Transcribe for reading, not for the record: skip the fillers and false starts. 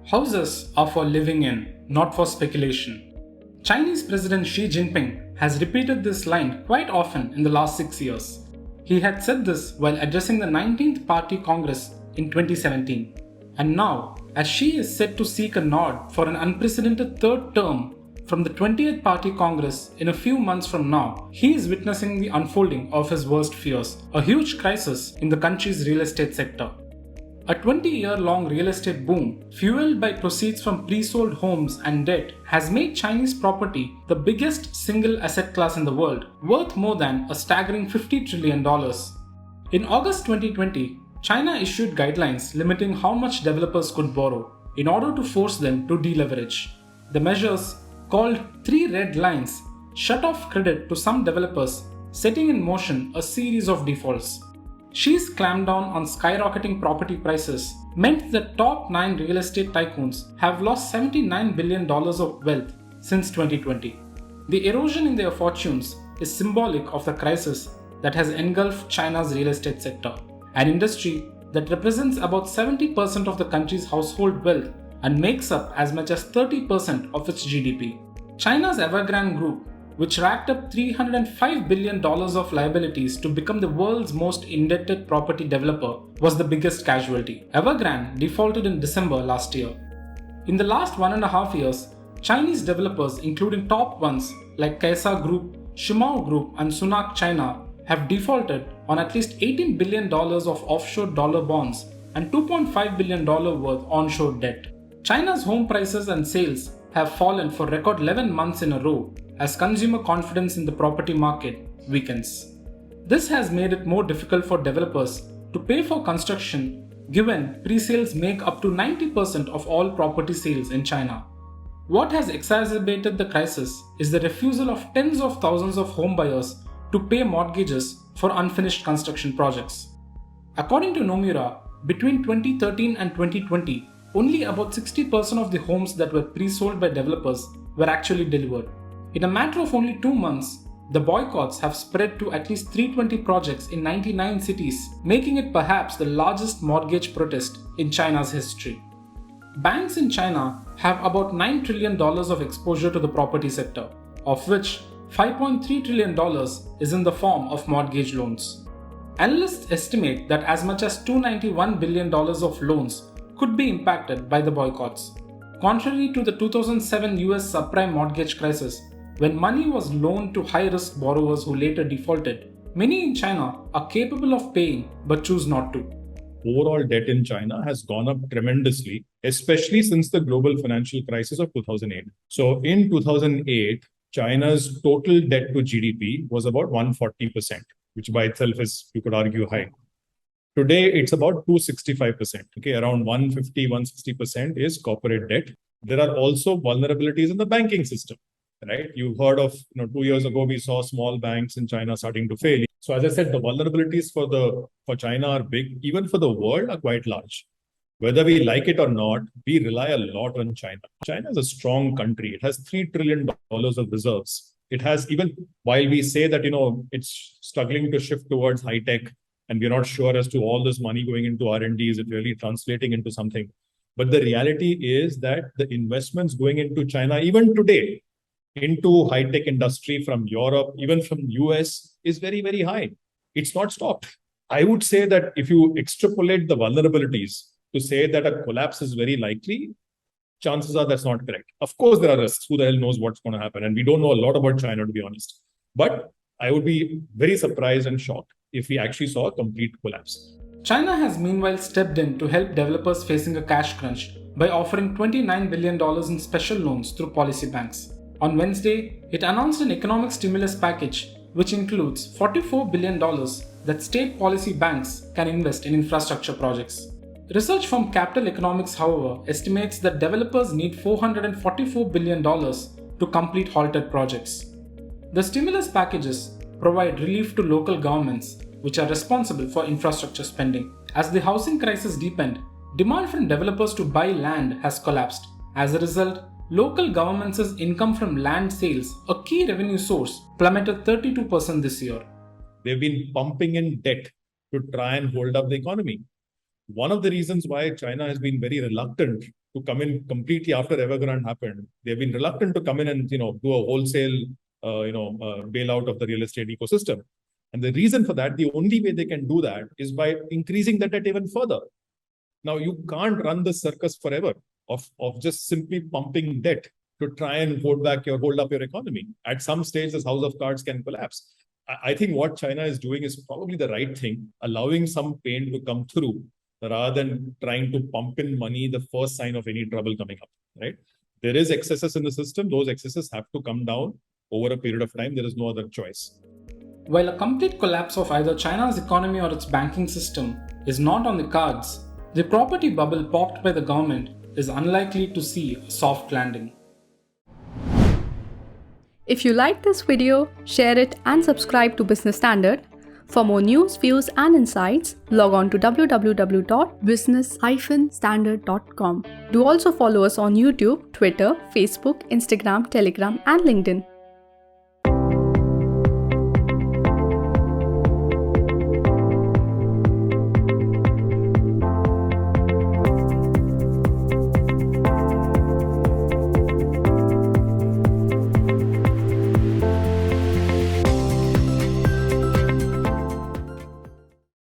Houses are for living in, not for speculation. Chinese President Xi Jinping has repeated this line quite often in the last 6 years. He had said this while addressing the 19th Party Congress in 2017. And now, as Xi is set to seek a nod for an unprecedented third term from the 20th Party Congress in a few months from now, he is witnessing the unfolding of his worst fears, a huge crisis in the country's real estate sector. A 20-year-long real estate boom, fueled by proceeds from pre-sold homes and debt, has made Chinese property the biggest single asset class in the world, worth more than a staggering $50 trillion. In August 2020, China issued guidelines limiting how much developers could borrow in order to force them to deleverage. The measures, called Three Red Lines, shut off credit to some developers, setting in motion a series of defaults. Xi's clampdown on skyrocketing property prices meant that top 9 real estate tycoons have lost $79 billion of wealth since 2020. The erosion in their fortunes is symbolic of the crisis that has engulfed China's real estate sector, an industry that represents about 70% of the country's household wealth and makes up as much as 30% of its GDP. China's Evergrande Group, which racked up $305 billion of liabilities to become the world's most indebted property developer, was the biggest casualty. Evergrande defaulted in December last year. In the last 1.5 years, Chinese developers, including top ones like Kaisa Group, Shimao Group, and Sunac China, have defaulted on at least $18 billion of offshore dollar bonds and $2.5 billion worth onshore debt. China's home prices and sales have fallen for record 11 months in a row as consumer confidence in the property market weakens. This has made it more difficult for developers to pay for construction, given pre-sales make up to 90% of all property sales in China. What has exacerbated the crisis is the refusal of tens of thousands of home buyers to pay mortgages for unfinished construction projects. According to Nomura, between 2013 and 2020, only about 60% of the homes that were pre-sold by developers were actually delivered. In a matter of only 2 months, the boycotts have spread to at least 320 projects in 99 cities, making it perhaps the largest mortgage protest in China's history. Banks in China have about $9 trillion of exposure to the property sector, of which $5.3 trillion is in the form of mortgage loans. Analysts estimate that as much as $291 billion of loans could be impacted by the boycotts. Contrary to the 2007 US subprime mortgage crisis, when money was loaned to high-risk borrowers who later defaulted, many in China are capable of paying but choose not to. Overall debt in China has gone up tremendously, especially since the global financial crisis of 2008. So in 2008, China's total debt to GDP was about 140%, which by itself is, you could argue, high. Today, it's about 265%. Okay, around 150, 160% is corporate debt. There are also vulnerabilities in the banking system, right? You've heard of, 2 years ago, we saw small banks in China starting to fail. So as I said, the vulnerabilities for China are big, even for the world are quite large. Whether we like it or not, we rely a lot on China. China is a strong country. It has $3 trillion of reserves. It has, even while we say that, it's struggling to shift towards high tech, and we're not sure as to all this money going into R&D, is it really translating into something? But the reality is that the investments going into China, even today, into high-tech industry from Europe, even from US, is very, very high. It's not stopped. I would say that if you extrapolate the vulnerabilities to say that a collapse is very likely, chances are that's not correct. Of course, there are risks. Who the hell knows what's going to happen? And we don't know a lot about China, to be honest. But I would be very surprised and shocked if we actually saw a complete collapse. China has meanwhile stepped in to help developers facing a cash crunch by offering $29 billion in special loans through policy banks. On Wednesday, it announced an economic stimulus package which includes $44 billion that state policy banks can invest in infrastructure projects. Research from Capital Economics, however, estimates that developers need $444 billion to complete halted projects. The stimulus packages provide relief to local governments, which are responsible for infrastructure spending. As the housing crisis deepened, demand from developers to buy land has collapsed. As a result, local governments' income from land sales, a key revenue source, plummeted 32% this year. They've been pumping in debt to try and hold up the economy. One of the reasons why China has been very reluctant to come in completely after Evergrande happened, they've been reluctant to come in and do a wholesale bailout of the real estate ecosystem. And the reason for that, the only way they can do that is by increasing the debt even further. Now, you can't run the circus forever of just simply pumping debt to try and hold up your economy. At some stage, this house of cards can collapse. I think what China is doing is probably the right thing, allowing some pain to come through rather than trying to pump in money the first sign of any trouble coming up, right? There is excesses in the system. Those excesses have to come down over a period of time. There is no other choice. While a complete collapse of either China's economy or its banking system is not on the cards, the property bubble popped by the government is unlikely to see a soft landing. If you like this video, share it and subscribe to Business Standard. For more news, views and insights, log on to www.business-standard.com. Do also follow us on YouTube, Twitter, Facebook, Instagram, Telegram and LinkedIn.